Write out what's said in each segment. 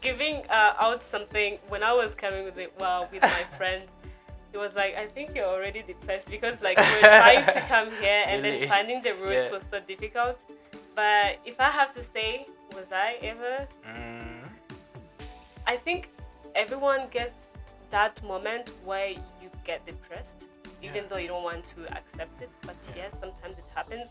giving out something when I was coming with it. Well, with my friend, it was like, I think you're already depressed because like we're trying to come here and Really? then finding the routes Yeah. was so difficult. But if I have to say, was I ever? I think everyone gets that moment where you get depressed, even though you don't want to accept it. But yes, sometimes it happens.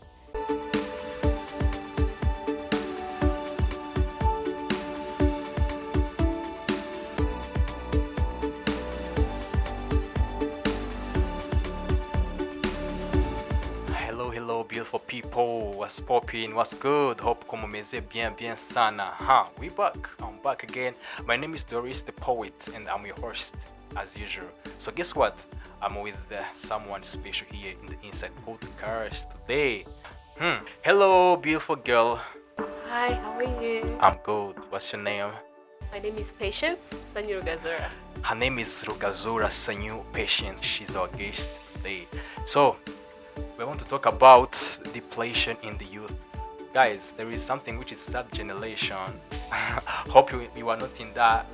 Hello beautiful people, what's poppin', what's good, hope como meze bien sana. We back, I'm back again. My name is Doris the Poet and I'm your host as usual. So guess what, I'm with someone special here in the Inside Podcast today. Hello beautiful girl. Hi, how are you? I'm good, what's your name? My name is Patience Sanyu Rugazora. Her name is Rugazora Sanyu Patience. She's our guest today. So we want to talk about depression in the youth. Guys, there is something which is third generation. Hope you are not in that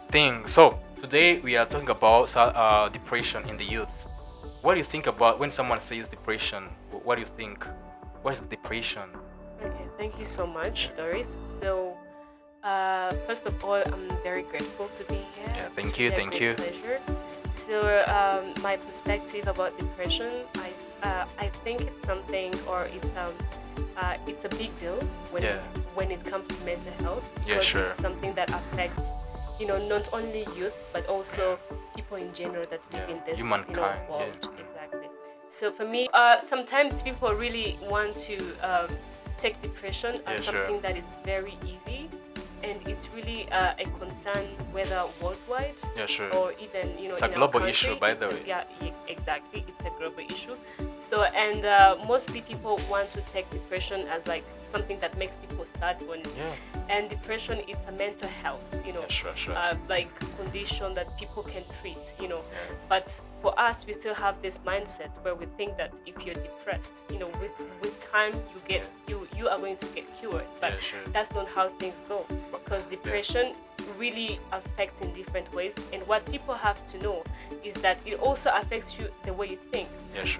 thing. So today we are talking about depression in the youth. What do you think about when someone says depression? What do you think? What is depression? Okay, thank you so much, Doris. So, first of all, I'm very grateful to be here. Yeah, It's thank you. a pleasure. So, my perspective about depression, I think it's something, or it's a big deal when it comes to mental health. Yeah, because sure. It's something that affects, not only youth but also people in general that live in this humankind, world. yeah. Exactly. So for me, sometimes people really want to take depression as something that is very easy, and it's really a concern whether worldwide or even It's a in our global country. issue, by the way. Yeah, exactly. It's a global issue. So and mostly people want to take depression as like something that makes people sad and depression is a mental health, like condition that people can treat, But for us, we still have this mindset where we think that if you're depressed, with time you are going to get cured. But that's not how things go, because depression really affects in different ways. And what people have to know is that it also affects you the way you think,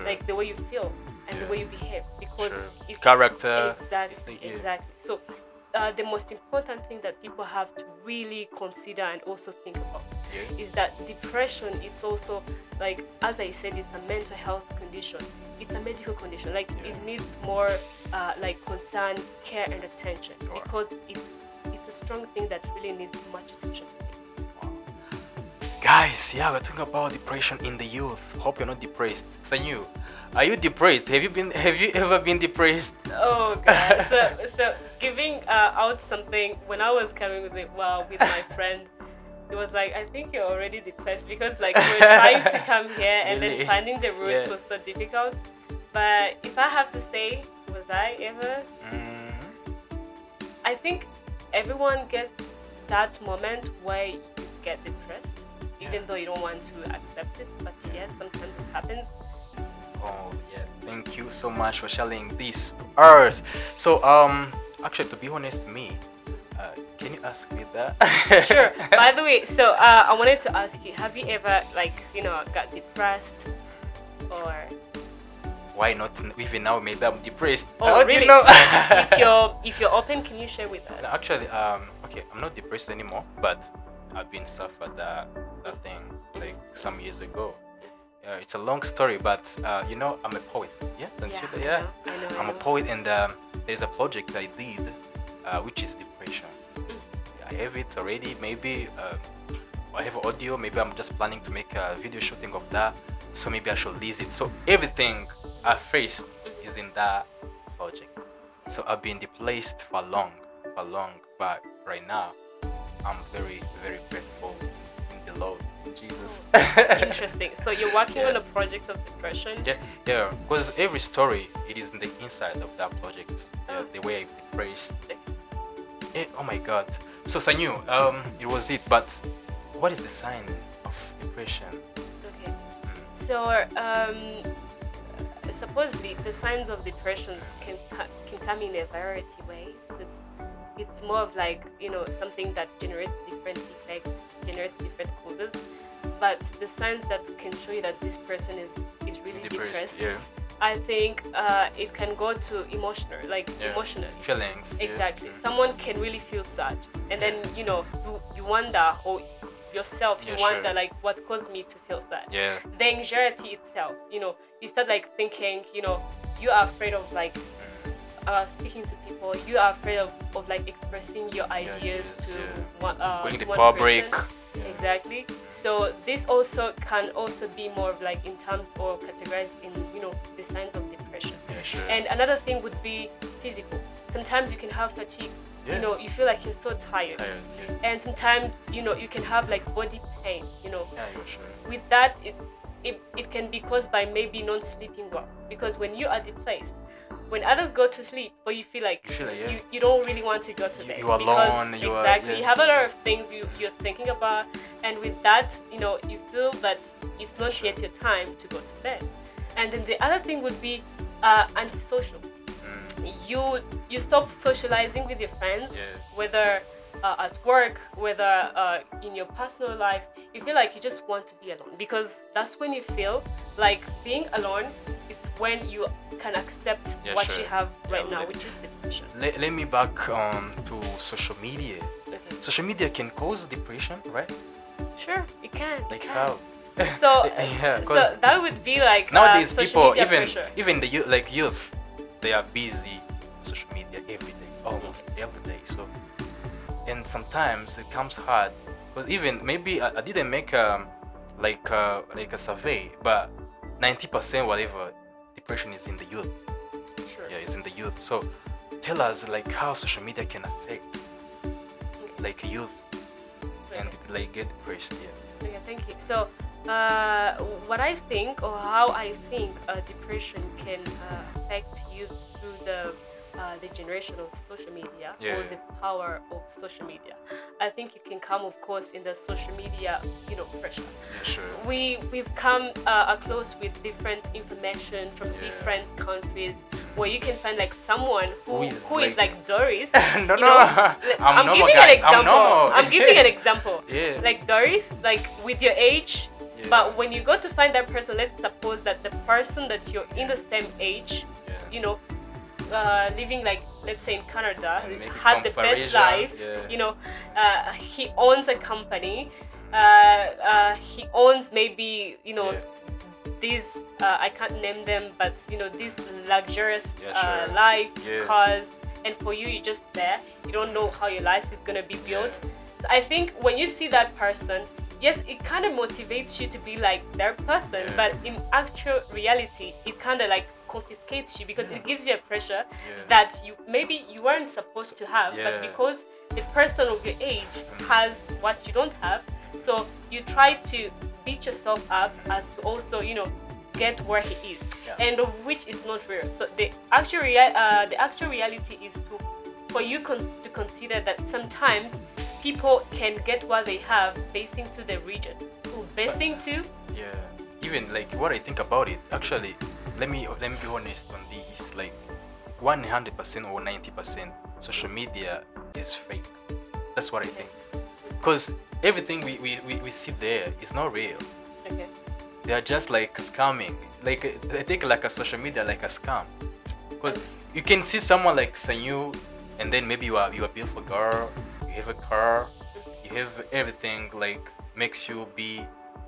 like the way you feel and the way you behave, because character. Exactly. So the most important thing that people have to really consider and also think about is that depression, it's also, like, as I said, it's a mental health condition. It's a medical condition. Like it needs more like concern, care and attention, because it's a strong thing that really needs much attention. Guys, we're talking about depression in the youth. Hope you're not depressed. Sanyu, are you depressed? Have you ever been depressed? Oh god. So giving out something when I was coming with my friend, it was like, I think you're already depressed because like we're trying to come here and then finding the routes was so difficult. But if I have to say, was I ever? I think everyone gets that moment where you get depressed, even though you don't want to accept it. But yes, sometimes it happens. Oh yeah, thank you so much for sharing this to us. So actually, to be honest, can you ask me that? Sure. By the way, so I wanted to ask you, have you ever got depressed or? Why not? Even now, maybe I'm depressed. Oh, How really? do you know? if you're open, can you share with us? Actually, okay, I'm not depressed anymore, but I've been suffered that thing like some years ago. It's a long story, but I'm a poet. Yeah, don't you? Yeah, I know. I'm a poet, and there's a project I did, which is depression. I have it already. Maybe I have audio. Maybe I'm just planning to make a video shooting of that. So maybe I should release it. So everything I faced is in that project. So I've been depressed for long, but right now I'm very, very grateful in the Lord, in Jesus. Interesting. So you're working on a project of depression? Yeah. Because every story, it is in the inside of that project. The way I'm depressed. Oh my God. So Sanyu, it was it. But what is the sign of depression? Okay. So supposedly the signs of depression can come in a variety of ways, because it's more of like, something that generates different effects, generates different causes. But the signs that can show you that this person is really depressed, I think it can go to emotional feelings. Exactly. Someone can really feel sad, and then you wonder, or yourself you wonder like, what caused me to feel sad. The anxiety itself, you start like thinking, you are afraid of like speaking to people, you are afraid of like expressing your ideas to going to one public. person. Exactly. So this also can also be more of like in terms or categorized in the signs of depression. And another thing would be physical. Sometimes you can have fatigue. You feel like you're so tired. And sometimes you can have like body pain. With that, it can be caused by maybe not sleeping well, because when you are depressed, when others go to sleep, but you feel like you don't really want to go to bed. You're alone. You have a lot of things you're thinking about, and with that, you feel that it's not yet your time to go to bed. And then the other thing would be antisocial. You stop socializing with your friends, whether at work, whether in your personal life. You feel like you just want to be alone, because that's when you feel like being alone is when you can accept what you have right now, which is depression. Let me back to social media. Social media can cause depression, right? Sure, it can. Like how? So that would be like nowadays social people, media even the youth, they are busy on social media every day, almost every day. So, and sometimes it comes hard, because even maybe I didn't make like a survey, but 90% whatever depression is in the youth. It's in the youth. So tell us like how social media can affect like youth and like get depressed. Thank you. So what I think, or how I think depression can affect youth through the generation of social media, or the power of social media. I think it can come, of course, in the social media, pressure. We've come close with different information from different countries, where you can find like someone who is like Doris. I'm giving an example. I'm giving an example. Like Doris, like with your age. But when you go to find that person, let's suppose that the person that you're in the same age, living like, let's say in Canada, has the best life. He owns a company. He owns maybe these I can't name them, but these luxurious life, cars, and for you, you're just there. You don't know how your life is gonna be built. I think when you see that person, yes, it kind of motivates you to be like their person, but in actual reality, it kind of like confiscates you, because it gives you a pressure that maybe you weren't supposed to have, but because the person of your age has what you don't have, so you try to beat yourself up as to also get where he is, and which is not real. So the actual reality is for you to consider that sometimes people can get what they have basing to the region, even like what I think about it, actually, let me be honest on this, like 100% or 90% social media is fake. That's what I think, because everything we see there is not real. They are just like scamming. Like I think like a social media like a scam, because you can see someone like Sanyu, and then maybe you are a beautiful girl, you have a car, you have everything like makes you be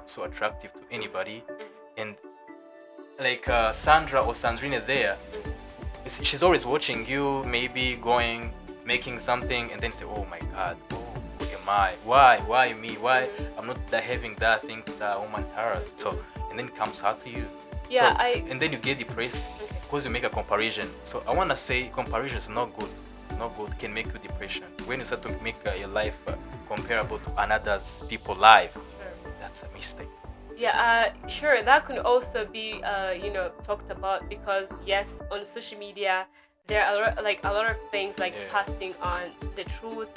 so attractive to anybody, and like Sandra or Sandrine there, she's always watching you, maybe making something, and then say, oh my god, who am I? Why me? Why I'm not having that things that woman has? So, and then it comes hard to you. And then you get depressed because you make a comparison. So I want to say comparison is not good. It's not good. It can make you depression. When you start to make your life comparable to another people's life, that's a mistake. Sure, that could also be talked about, because yes, on social media there are a lot of things like passing on the truth,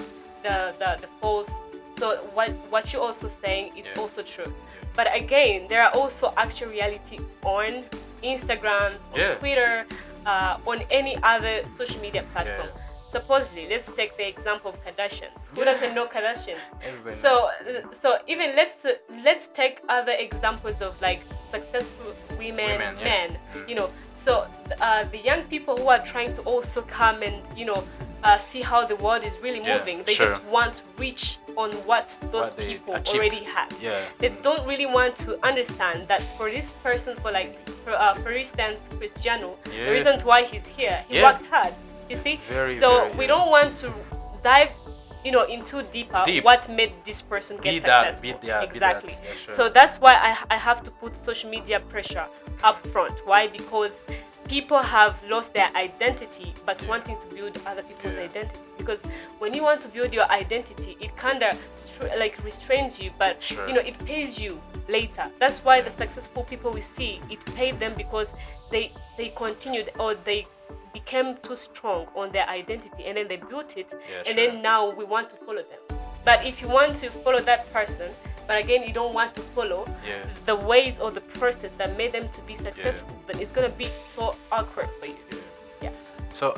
the false. So what you're also saying is also true. But again, there are also actual reality on Instagrams, on Twitter, on any other social media platform. supposedly, let's take the example of Kardashians. Who doesn't know Kardashians? Everybody So knows. so even let's take other examples of like successful women, Women, yeah. men, so the young people who are trying to also come and see how the world is really moving, they sure. just want to reach on what those What they people achieved. already have. Yeah. They don't really want to understand that for this person, for instance, Cristiano, the Yeah. reason why he's here, he Yeah. worked hard. You see, Very, we don't want to dive into deeper Deep. what made this person get successful. Exactly. Yeah, sure. So that's why I have to put social media pressure up front. Why? Because people have lost their identity but wanting to build other people's identity. Because when you want to build your identity, it kind of restrains you, but Sure. it pays you later. That's why the successful people we see, it paid them because they continued, or they became too strong on their identity, and then they built it, and then now we want to follow them. But if you want to follow that person, but again you don't want to follow the ways or the process that made them to be successful, then it's gonna be so awkward for you. Yeah. So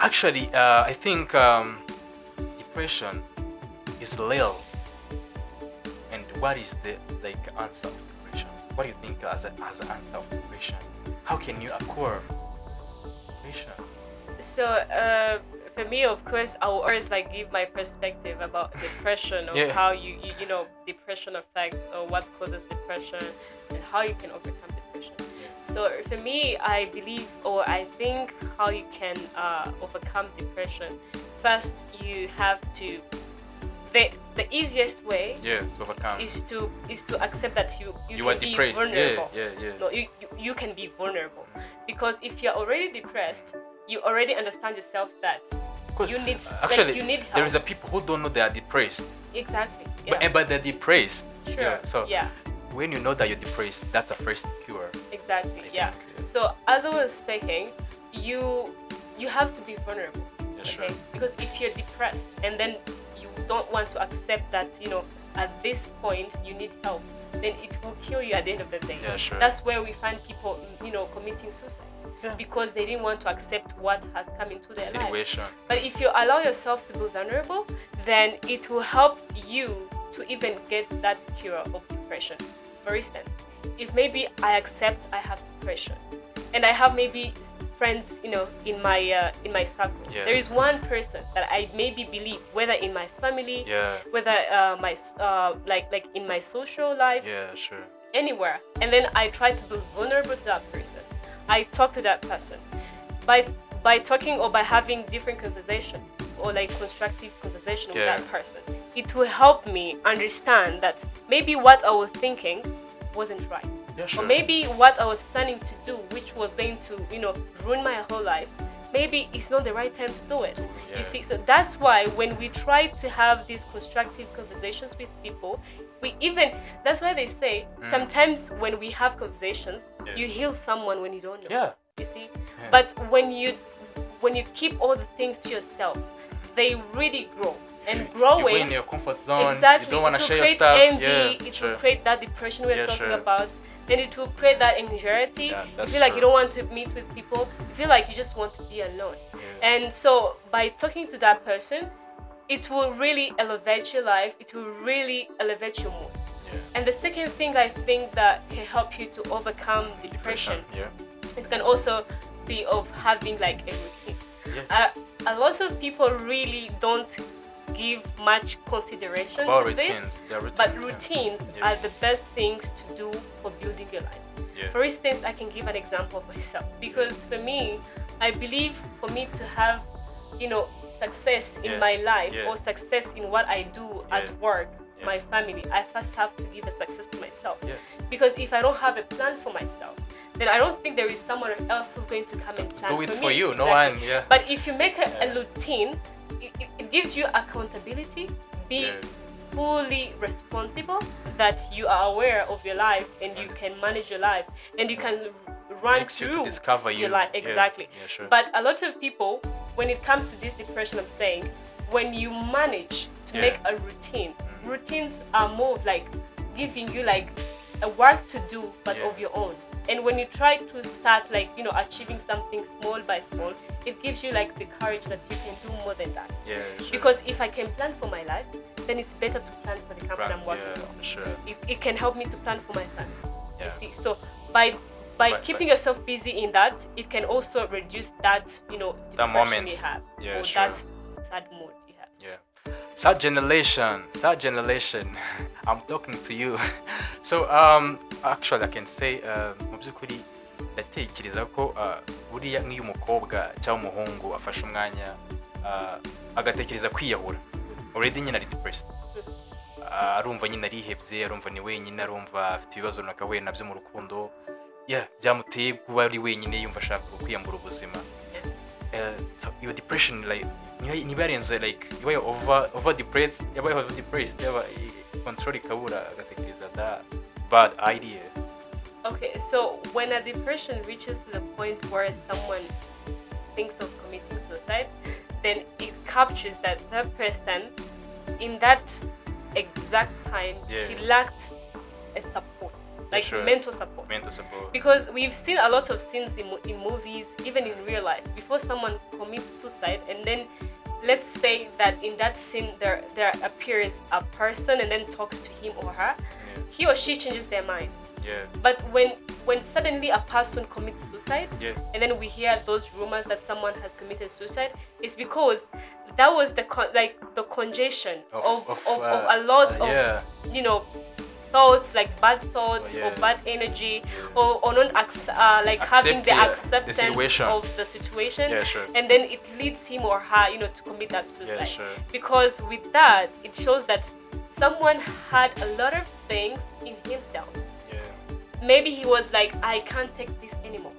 actually, I think depression is real. And what is the answer of depression? What do you think as an answer of depression? How can you acquire depression? So for me, of course, I will always give my perspective about depression, or how you depression affects, or what causes depression, and how you can overcome depression. So for me, I believe, or I think, how you can overcome depression. First, you have to. The easiest way to overcome is to accept that you are can be depressed. vulnerable. Yeah. No, you can be vulnerable, because if you're already depressed, you already understand yourself that you need actually you need help. there is a people who don't know they are depressed. Exactly. Yeah. But they're depressed. Sure. Yeah. So yeah. when you know that you're depressed, that's a first cure. Exactly. I Yeah. think, So as I was speaking, you have to be vulnerable. Yeah, sure. Because if you're depressed and then you don't want to accept that at this point you need help, then it will kill you at the end of the day. Yeah, sure. That's where we find people committing suicide. Yeah. Because they didn't want to accept what has come into their lives. Situation. But if you allow yourself to be vulnerable, then it will help you to even get that cure of depression. For instance, if maybe I accept I have depression, and I have maybe friends, in my circle. Yeah. There is one person that I maybe believe, whether in my family, whether like in my social life, Sure. anywhere, and then I try to be vulnerable to that person. I talk to that person by talking, or by having different conversation, or constructive conversation with that person. It will help me understand that maybe what I was thinking wasn't right. Yeah, sure. Or maybe what I was planning to do, which was going to, ruin my whole life, maybe it's not the right time to do it. Yeah. You see, so that's why when we try to have these constructive conversations with people, that's why they say sometimes when we have conversations, you heal someone when you don't know. Yeah. You see? But when you keep all the things to yourself, they really grow. And growing, you go in your comfort zone. Exactly. You don't want to share your create stuff. Envy, it will create that depression we're talking about. Then it will create that anxiety. You feel like you don't want to meet with people. You feel like you just want to be alone. And so by talking to that person, it will really elevate your life. It will really elevate your mood. And the second thing I think that can help you to overcome depression, it can also be of having a routine. A lot of people really don't give much consideration about to routines. this, but routines are the best things to do for building your life. For instance, I can give an example of myself, because for me, I believe for me to have success in my life, or success in what I do at work, my family, I first have to give a success to myself. Because if I don't have a plan for myself, then I don't think there is someone else who's going to come and plan do it for for me. you. Exactly. No one. But if you make a routine, it gives you accountability. Be fully responsible, that you are aware of your life and you can manage your life and you can run Makes you through to discover your life. Exactly. Sure. But a lot of people, when it comes to this depression, I'm saying, when you manage to make a routine, routines are more of giving you a work to do, but of your own. And when you try to start achieving something small by small, it gives you like the courage that you can do more than that. Yeah, sure. Because if I can plan for my life, then it's better to plan for the company I'm working for. Sure. It can help me to plan for my family. Yeah. You see, so by keeping yourself busy in that, it can also reduce that, that moment you have, or that sad mood you have. Yeah. Sad generation. I'm talking to you. So actually I can say mu by'ukuri ndatekereza ko buriya nk'iyo umukobwa cyangwa umuhungu afashe umwanya agatekereza kwiyahura, already nyine ari depressed, arumva nyine arihebye, arumva ni wenyine, arumva afite ibibazo runaka we nabyo mu rukundo, byamuteye kuba ari wenyine, yumva ashaka kwiyambura ubuzima. So your depression, like niba yarenze, like you are over depressed, control ikabura, agatekereza that bad idea. Okay, so when a depression reaches to the point where someone thinks of committing suicide, then it captures that person in that exact time. He lacked a support, like mental support. Because we've seen a lot of scenes in movies, even in real life, before someone commits suicide, and then let's say that in that scene there appears a person and then talks to him or her, he or she changes their mind. But when suddenly a person commits suicide, and then we hear those rumors that someone has committed suicide, it's because that was the congestion of a lot of thoughts, like bad thoughts or bad energy, or not having the acceptance of the situation, and then it leads him or her to commit that suicide. Because with that, it shows that someone had a lot of things in himself. Maybe he was like, I can't take this anymore.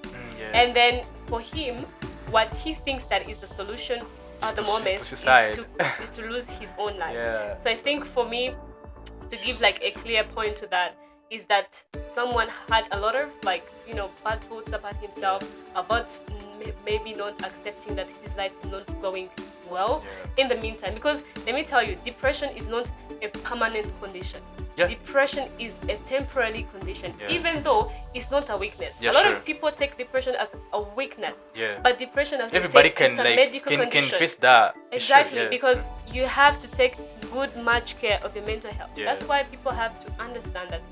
And then for him, what he thinks that is the solution at the moment is to lose his own life. So I think for me, to give like a clear point to that, is that someone had a lot of bad thoughts about himself, about maybe not accepting that his life is not going well in the meantime. Because let me tell you, depression is not a permanent condition. Depression is a temporary condition, even though it's not a weakness. A lot of people take depression as a weakness, but depression, as everybody it's a medical condition. Can face that. Exactly, because you have to take much care of your mental health. That's why people have to understand that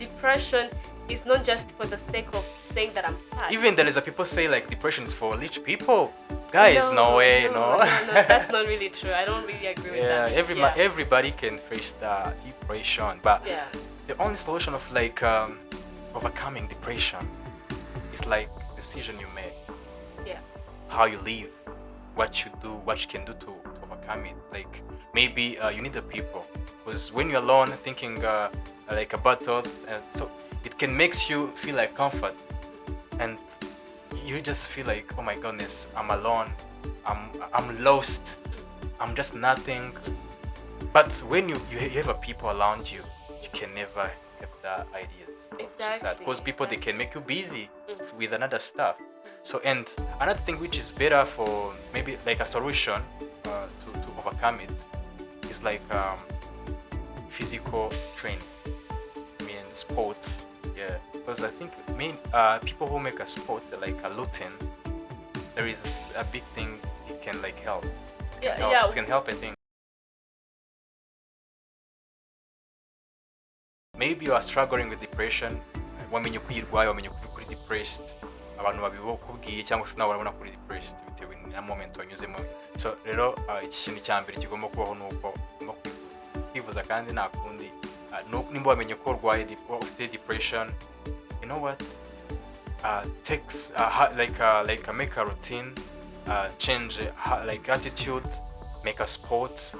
depression is not just for the sake of saying that I'm sad. Even there is a people say like depression is for rich people. Guys, no way. That's not really true. I don't really agree with that. Everybody can face the depression, but the only solution of overcoming depression is like decision you make. How you live, what you do, what you can do to overcome it. Like maybe you need the people, because when you're alone thinking like about thought, so it can makes you feel like comfort, and you just feel like, oh my goodness, I'm alone, I'm lost, I'm just nothing. But when you have a people around you, you can never have the ideas. Because people, they can make you busy with another stuff. So, and another thing which is better for maybe like a solution to overcome it is like physical training. Sports. Because I think people who make a sport like a routine, there is a big thing it can like help. It can help, I think. Maybe you are struggling with depression, wamenye kwirwaye, wamenye kuri depressed, abantu babibokubwiye cyangwa se nawe urabona kuri depressed bitewe na moment wanyuzemo. So rero ikintu cyambere kigomba kubaho nuko ugomba kwivuza kandi nta kundi. Nimba wamenye ko urwaye ufite depression, you know what, takes make a routine, change like attitude, make a sport,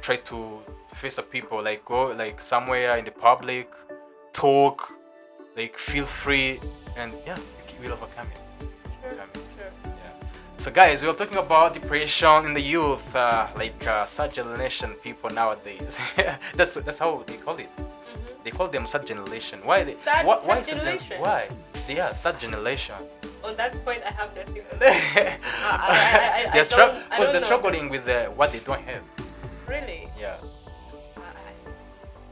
try to face the people, like go like somewhere in the public, talk, like feel free, and you will overcome it. So guys, we are talking about depression in the youth, sad generation people nowadays. that's how they call it. They call them sad generation. Why? Sad generation? Why? They are sad generation. On that point, I have nothing to say. They're struggling with what they don't have. Really? Yeah.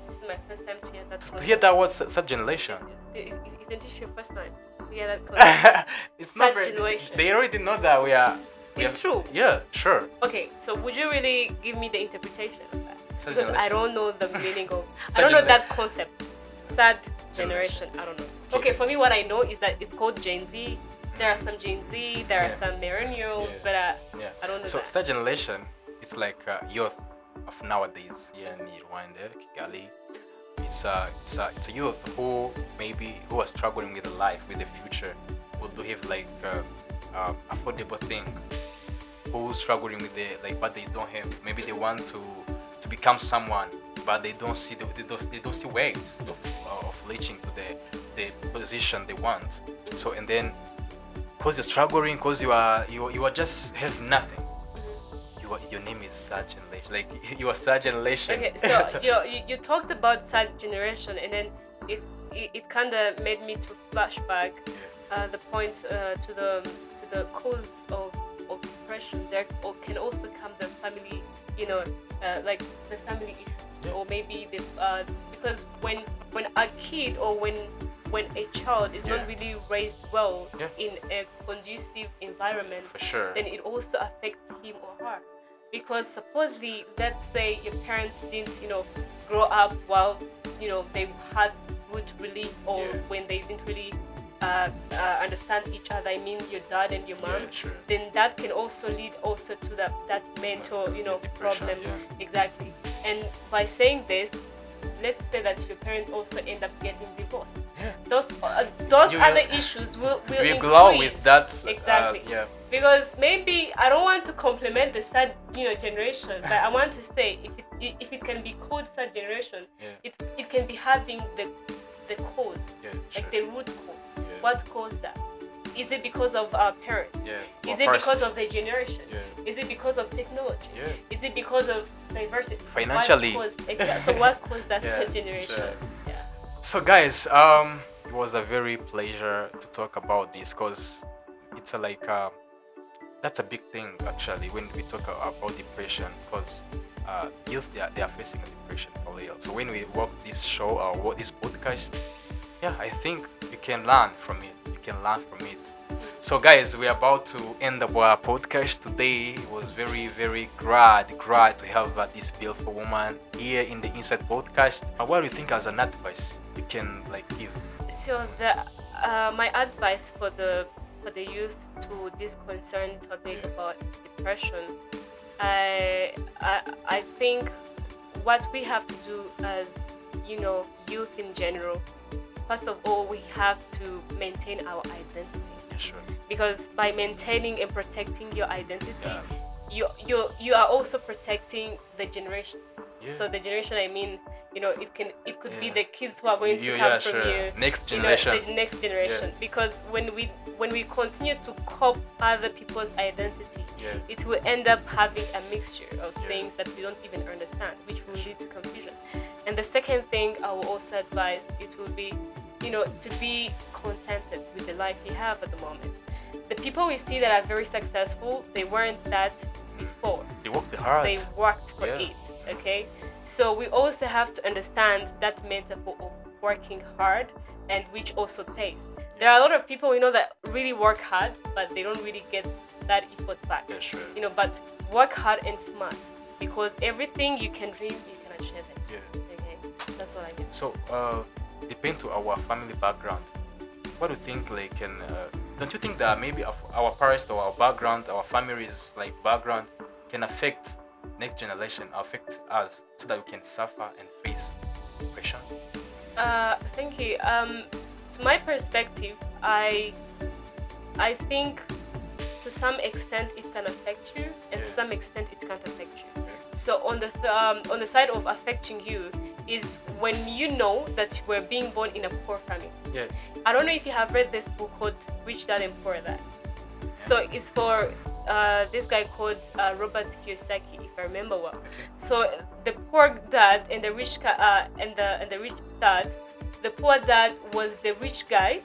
This is my first time to hear that. To hear that word, sad generation. Isn't it your first time to hear that concept? It's not sad generation. They already know that we are It's true. Yeah, sure. Okay, so would you really give me the interpretation of that? Sad Because I generation. don't know the meaning of. I Sad don't know genera- that concept. Sad generation. I don't know. Okay, for me, what I know is that it's called Gen Z. There are some Gen Z. There are some millennials, but I don't know. So that. sad generation, it's like youth of nowadays here in Rwanda, Kigali. It's a youth who are struggling with life, with the future, who do have like affordable thing, who struggling with but they don't have. Maybe they want to become someone, but they don't see they don't see ways of reaching to the position they want. So and then, cause you're struggling, cause you are just have nothing. Your name is sad generation. Like you are sad generation. Okay, so you talked about sad generation, and then it kind of made me to flashback the point to the cause of depression. There can also come the family, like the family issues, or maybe the because when a kid or when a child is not really raised well in a conducive environment, For sure. then it also affects him or her. Because supposedly, let's say your parents didn't, grow up while, they had good relief, or when they didn't really understand each other. I mean, your dad and your mom. Sure. Then that can also lead also to that mental, problem. Exactly. And by saying this, let's say that your parents also end up getting divorced. Those other issues will glow increase. with that. Exactly. Because maybe I don't want to compliment the sad generation, but I want to say if it can be called sad generation, it can be having the cause, like the root cause. What caused that? Is it because of our parents? Is it because of the generation? Is it because of technology? Is it because of diversity? Financially. So what caused that sad generation? Sure. So guys, it was a very pleasure to talk about this, because it's that's a big thing actually when we talk about depression, because youth they are facing a depression for real. So when we work this show or this podcast, I think you can learn from it. So guys, we're about to end our podcast today. It was very, very glad to have this beautiful woman here in the Inside Podcast. What do you think as an advice you can give? So my advice for the youth to this concerned topic about depression, I think what we have to do as youth in general, first of all, we have to maintain our identity. Sure. Because by maintaining and protecting your identity, you are also protecting the generation. So the generation, I mean, it could be the kids who are going to come from you. Next generation. The next generation. Because when we continue to copy other people's identity, it will end up having a mixture of things that we don't even understand, which will lead to confusion. And the second thing I will also advise, it will be, to be contented with the life you have at the moment. The people we see that are very successful, they weren't that before. They worked hard. They worked for it. Okay, so we also have to understand that metaphor of working hard, and which also pays. There are a lot of people we know that really work hard, but they don't really get that effort back. Sure. But work hard and smart, because everything you can dream, you can achieve it. Okay, that's what I think. So, depend to our family background. What do you think? Don't you think that maybe our parents or our background, our families background, can affect next generation, affect us, so that we can suffer and face depression? Thank you. To my perspective, I think to some extent it can affect you, and to some extent it can't affect you. So on the side of affecting you is when you know that you were being born in a poor family. I don't know if you have read this book called Rich Dad and Poor Dad. So it's for this guy called Robert Kiyosaki, if I remember well. So the poor dad and the rich and the rich dad. The poor dad was the rich guy,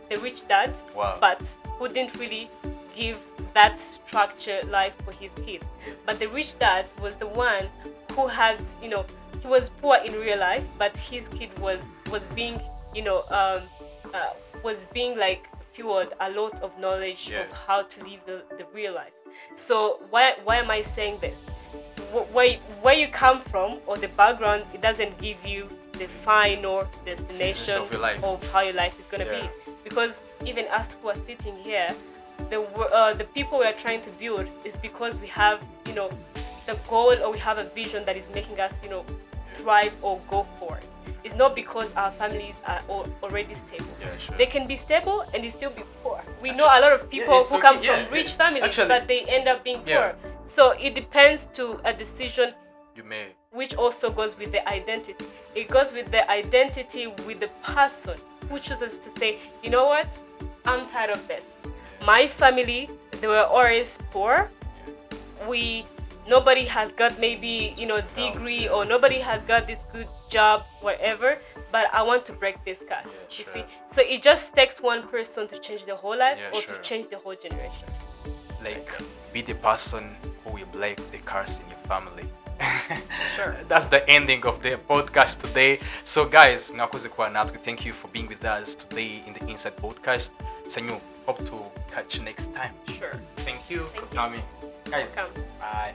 the rich dad, but who didn't really give that structured life for his kid. But the rich dad was the one who had, he was poor in real life, but his kid was being, was being fueled a lot of knowledge of how to live the real life. So why am I saying this? Where you come from or the background, it doesn't give you the final destination of how your life is going to be. Because even us who are sitting here, the people we are trying to build is because we have, the goal, or we have a vision that is making us, thrive or go forward. It's not because our families are already stable. They can be stable and they still be poor. We know a lot of people who come from rich families, but they end up being poor. So it depends to a decision you made, which also goes with the identity. It goes with the identity with the person who chooses to say, you know what, I'm tired of this. My family, they were always poor. Nobody has got maybe, degree, or nobody has got this good job, whatever, but I want to break this curse, you see? So it just takes one person to change the whole life to change the whole generation. Like, be the person who will break the curse in your family. Sure. That's the ending of the podcast today. So guys, thank you for being with us today in the Inside Podcast. Sanyu, hope to catch you next time. Sure. Thank you for coming. Guys, welcome. Bye.